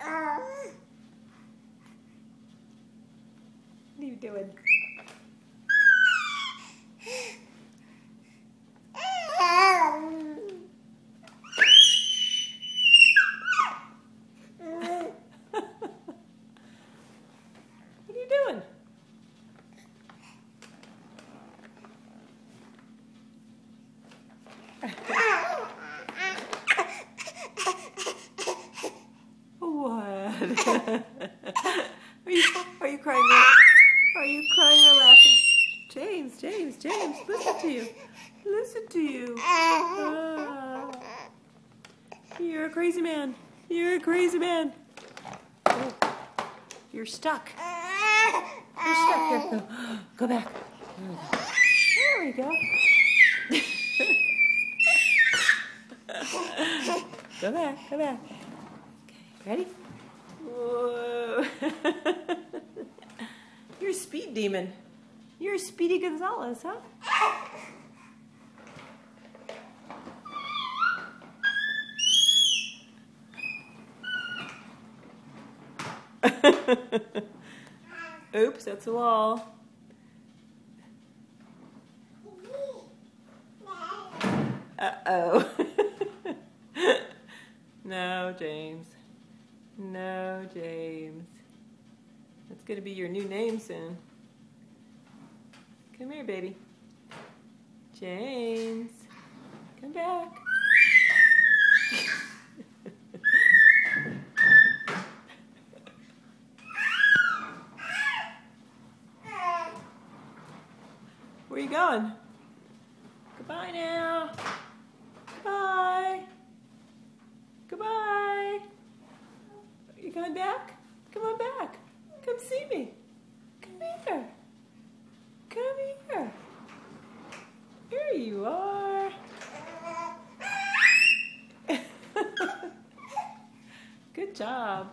What are you doing? What are you doing? What? Are you crying? Are you crying or laughing? James, listen to you. Listen to you. You're a crazy man. You're a crazy man. Oh, you're stuck. You're stuck. Here, go back. There we go. Go back. Okay, ready? Whoa. You're a speed demon. You're a Speedy Gonzales, huh? Oops, that's a wall. Uh-oh. No, James. No, James. That's going to be your new name soon. Come here, baby. James. Come back. Where are you going? Goodbye now. Goodbye. Goodbye. Are you coming back? Come on back. Come see me. Come here. Come here. Here you are. Good job.